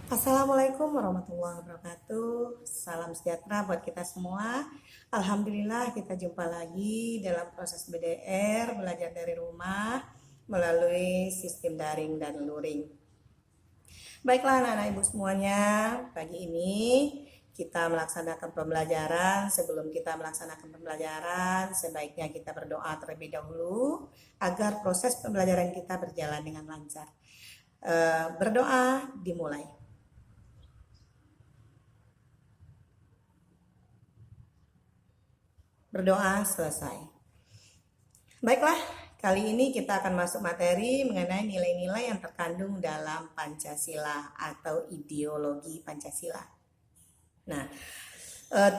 Assalamualaikum warahmatullahi wabarakatuh. Salam sejahtera buat kita semua. Alhamdulillah kita jumpa lagi dalam proses BDR, belajar dari rumah melalui sistem daring dan luring. Baiklah anak-anak ibu semuanya, pagi ini kita melaksanakan pembelajaran. Sebelum kita melaksanakan pembelajaran, sebaiknya kita berdoa terlebih dahulu agar proses pembelajaran kita berjalan dengan lancar. Berdoa dimulai. Berdoa selesai. Baiklah, kali ini kita akan masuk materi mengenai nilai-nilai yang terkandung dalam Pancasila atau ideologi Pancasila. Nah,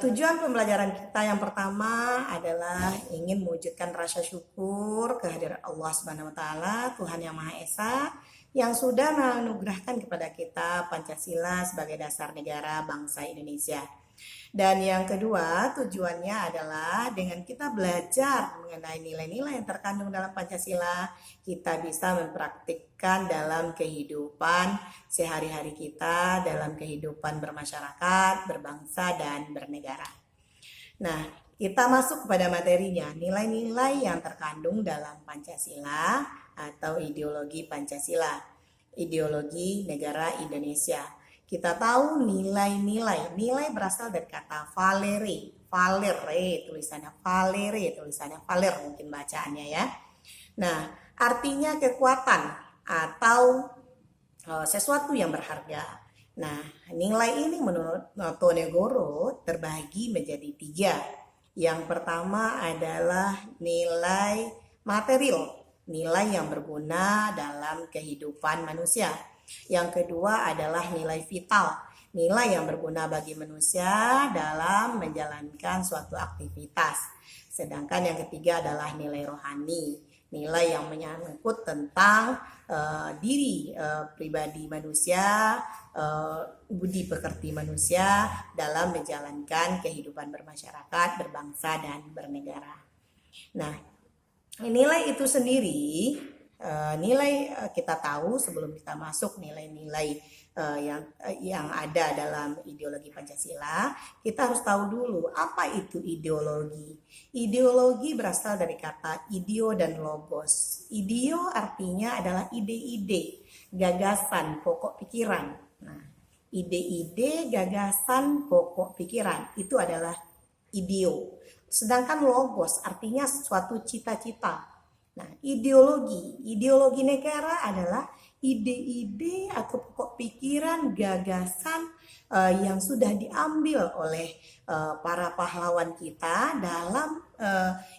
tujuan pembelajaran kita yang pertama adalah ingin mewujudkan rasa syukur kehadirat Allah Subhanahu wa taala, Tuhan yang Maha Esa, yang sudah menganugerahkan kepada kita Pancasila sebagai dasar negara bangsa Indonesia. Dan yang kedua, tujuannya adalah dengan kita belajar mengenai nilai-nilai yang terkandung dalam Pancasila, kita bisa mempraktikkan dalam kehidupan sehari-hari kita, dalam kehidupan bermasyarakat, berbangsa, dan bernegara. Nah, kita masuk kepada materinya, nilai-nilai yang terkandung dalam Pancasila atau ideologi Pancasila, ideologi negara Indonesia. Kita tahu nilai berasal dari kata valere, tulisannya valer mungkin bacaannya ya. Nah, artinya kekuatan atau sesuatu yang berharga. Nah, nilai ini menurut Notonegoro terbagi menjadi 3. Yang pertama adalah nilai material, nilai yang berguna dalam kehidupan manusia. Yang kedua adalah nilai vital, nilai yang berguna bagi manusia dalam menjalankan suatu aktivitas. Sedangkan yang ketiga adalah nilai rohani, nilai yang menyangkut tentang diri pribadi manusia, budi pekerti manusia dalam menjalankan kehidupan bermasyarakat, berbangsa, dan bernegara. Nah, nilai itu sendiri, kita tahu sebelum kita masuk nilai-nilai yang ada dalam ideologi Pancasila, kita harus tahu dulu apa itu ideologi. Ideologi berasal dari kata ideo dan logos. Ideo artinya adalah ide-ide, gagasan, pokok pikiran. Nah, ide-ide, gagasan, pokok pikiran itu adalah ideo. Sedangkan logos artinya suatu cita-cita. Nah, ideologi negara adalah ide-ide atau pokok pikiran, gagasan yang sudah diambil oleh para pahlawan kita dalam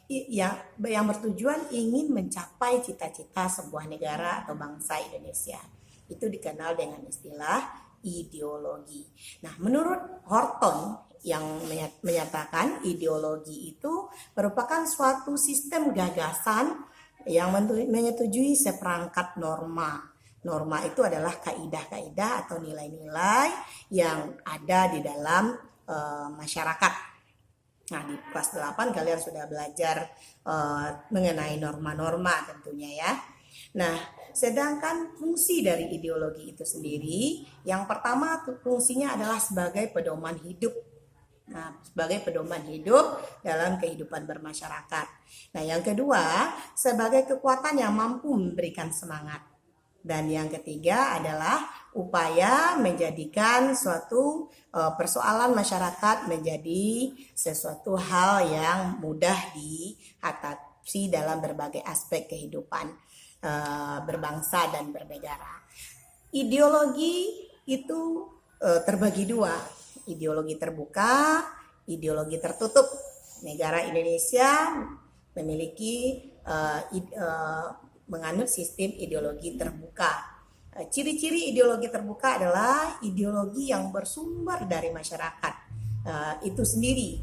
yang bertujuan ingin mencapai cita-cita sebuah negara atau bangsa Indonesia. Itu dikenal dengan istilah ideologi. Nah, menurut Horton yang menyatakan ideologi itu merupakan suatu sistem gagasan yang menyetujui seperangkat norma. Norma itu adalah kaidah-kaidah atau nilai-nilai yang ada di dalam masyarakat. Nah, di kelas 8 kalian sudah belajar mengenai norma-norma tentunya ya. Nah, sedangkan fungsi dari ideologi itu sendiri, yang pertama fungsinya adalah sebagai pedoman hidup. Nah, sebagai pedoman hidup dalam kehidupan bermasyarakat. Nah, yang kedua, sebagai kekuatan yang mampu memberikan semangat. Dan yang ketiga adalah upaya menjadikan suatu persoalan masyarakat menjadi sesuatu hal yang mudah diatasi dalam berbagai aspek kehidupan berbangsa dan bernegara. Ideologi itu terbagi 2. Ideologi terbuka, ideologi tertutup. Negara Indonesia memiliki menganut sistem ideologi terbuka. Ciri-ciri ideologi terbuka adalah ideologi yang bersumber dari masyarakat itu sendiri.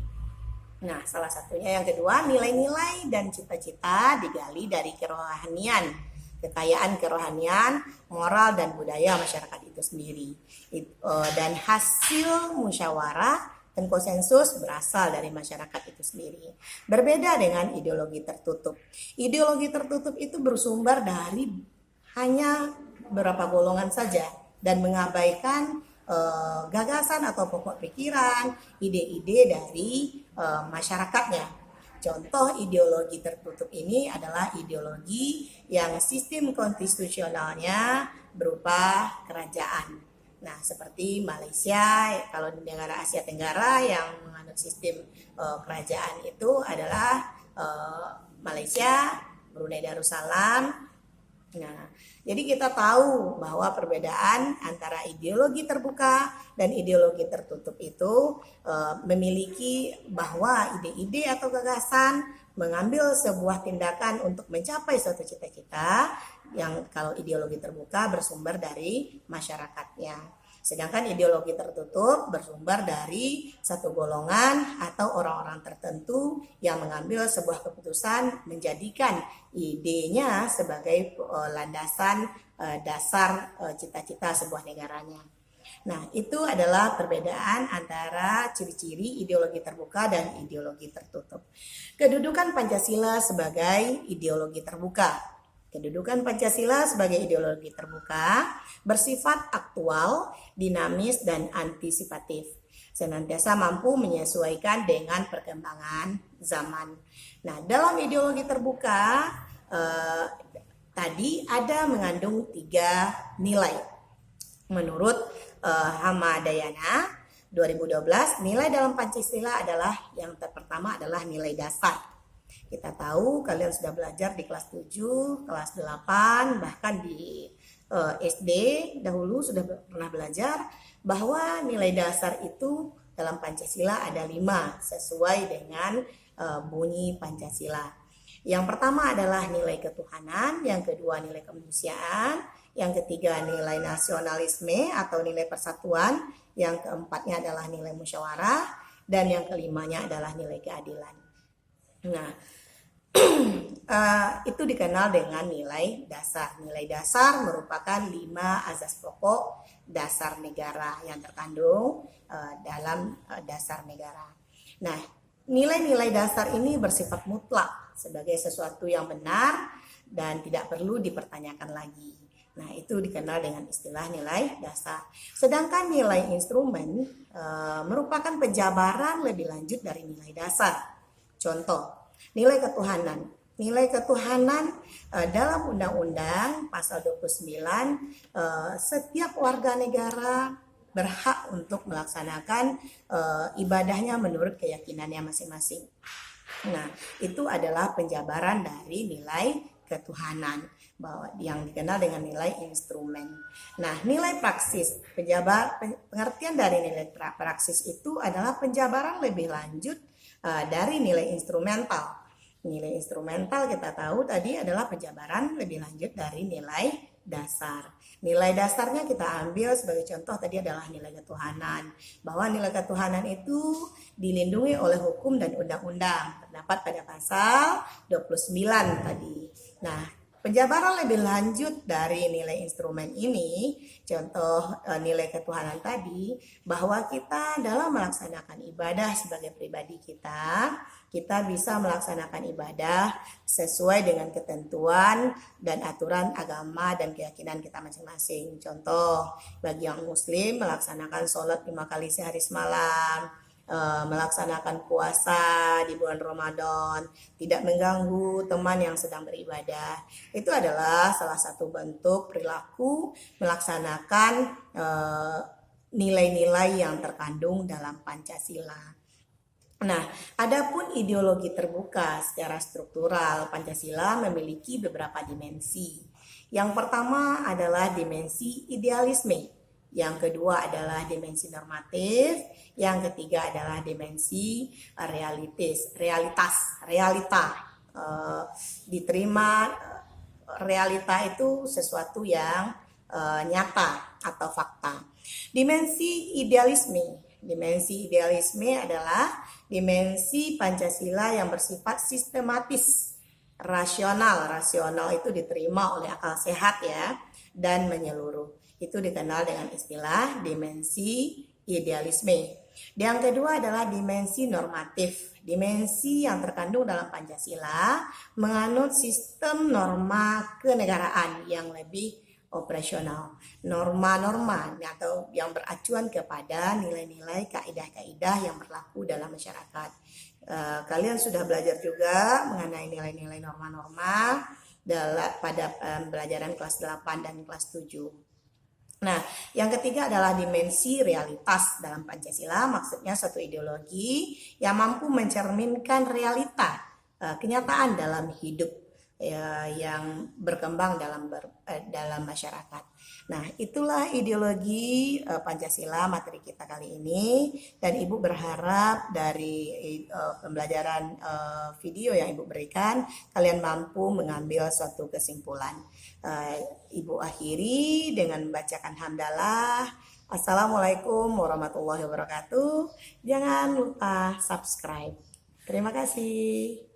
Nah, salah satunya yang kedua, nilai-nilai dan cita-cita digali dari kerohanian, kekayaan kerohanian, moral dan budaya masyarakat itu sendiri. Dan hasil musyawarah dan konsensus berasal dari masyarakat itu sendiri. Berbeda dengan ideologi tertutup. Ideologi tertutup itu bersumber dari hanya beberapa golongan saja dan mengabaikan gagasan atau pokok pikiran, ide-ide dari masyarakatnya. Contoh ideologi tertutup ini adalah ideologi yang sistem konstitusionalnya berupa kerajaan. Nah, seperti Malaysia, kalau di negara Asia Tenggara yang menganut sistem kerajaan itu adalah Malaysia, Brunei Darussalam. Nah, jadi kita tahu bahwa perbedaan antara ideologi terbuka dan ideologi tertutup itu memiliki bahwa ide-ide atau gagasan mengambil sebuah tindakan untuk mencapai suatu cita-cita yang kalau ideologi terbuka bersumber dari masyarakatnya. Sedangkan ideologi tertutup bersumber dari satu golongan atau orang-orang tertentu yang mengambil sebuah keputusan menjadikan idenya sebagai landasan dasar cita-cita sebuah negaranya. Nah, itu adalah perbedaan antara ciri-ciri ideologi terbuka dan ideologi tertutup. Kedudukan Pancasila sebagai ideologi terbuka. Kedudukan Pancasila sebagai ideologi terbuka bersifat aktual, dinamis, dan antisipatif. Senantiasa mampu menyesuaikan dengan perkembangan zaman. Nah, dalam ideologi terbuka tadi ada mengandung 3 nilai. Menurut Hamadayana 2012, nilai dalam Pancasila adalah yang pertama adalah nilai dasar. Kita tahu kalian sudah belajar di kelas 7, kelas 8, bahkan di SD dahulu sudah pernah belajar bahwa nilai dasar itu dalam Pancasila ada 5 sesuai dengan bunyi Pancasila. Yang pertama adalah nilai ketuhanan, yang kedua nilai kemanusiaan, yang ketiga nilai nasionalisme atau nilai persatuan, yang keempatnya adalah nilai musyawarah, dan yang kelimanya adalah nilai keadilan. Nah, itu dikenal dengan nilai dasar. Nilai dasar merupakan 5 azas pokok dasar negara yang terkandung dalam dasar negara. Nah, nilai-nilai dasar ini bersifat mutlak sebagai sesuatu yang benar dan tidak perlu dipertanyakan lagi. Nah, itu dikenal dengan istilah nilai dasar. Sedangkan nilai instrumen merupakan penjabaran lebih lanjut dari nilai dasar. Contoh, nilai ketuhanan. Nilai ketuhanan dalam Undang-Undang Pasal 29, setiap warga negara berhak untuk melaksanakan ibadahnya menurut keyakinannya masing-masing. Nah, itu adalah penjabaran dari nilai ketuhanan bahwa yang dikenal dengan nilai instrumen. Nah, nilai praksis, pengertian dari nilai praksis itu adalah penjabaran lebih lanjut dari nilai instrumental. Nilai instrumental kita tahu tadi adalah penjabaran lebih lanjut dari nilai dasar. Nilai dasarnya kita ambil sebagai contoh tadi adalah nilai ketuhanan. Bahwa nilai ketuhanan itu dilindungi oleh hukum dan undang-undang. Terdapat pada pasal 29 tadi. Nah, penjabaran lebih lanjut dari nilai instrumen ini, contoh nilai ketuhanan tadi, bahwa kita dalam melaksanakan ibadah sebagai pribadi kita bisa melaksanakan ibadah sesuai dengan ketentuan dan aturan agama dan keyakinan kita masing-masing. Contoh, bagi yang muslim melaksanakan sholat 5 kali sehari semalam, melaksanakan puasa di bulan Ramadan, tidak mengganggu teman yang sedang beribadah. Itu adalah salah satu bentuk perilaku melaksanakan nilai-nilai yang terkandung dalam Pancasila. Nah, adapun ideologi terbuka secara struktural, Pancasila memiliki beberapa dimensi. Yang pertama abilidad dimensi idealisme. Yang kedua adalah dimensi normatif. Yang ketiga adalah dimensi realita. Diterima realita itu sesuatu yang nyata atau fakta. Dimensi idealisme adalah dimensi Pancasila yang bersifat sistematis, rasional. Rasional itu diterima oleh akal sehat ya, dan menyeluruh. Itu dikenal dengan istilah dimensi idealisme. Yang kedua adalah dimensi normatif. Dimensi yang terkandung dalam Pancasila menganut sistem norma kenegaraan yang lebih operasional, norma-norma atau yang beracuan kepada nilai-nilai kaidah-kaidah yang berlaku dalam masyarakat. Kalian sudah belajar juga mengenai nilai-nilai norma-norma pada pembelajaran kelas 8 dan kelas 7. Nah, yang ketiga adalah dimensi realitas dalam Pancasila, maksudnya suatu ideologi yang mampu mencerminkan realita, kenyataan dalam hidup yang berkembang dalam masyarakat. Nah, itulah ideologi Pancasila materi kita kali ini, dan Ibu berharap dari pembelajaran video yang Ibu berikan kalian mampu mengambil suatu kesimpulan. Ibu akhiri dengan membacakan hamdalah. Assalamualaikum warahmatullahi wabarakatuh. Jangan lupa subscribe. Terima kasih.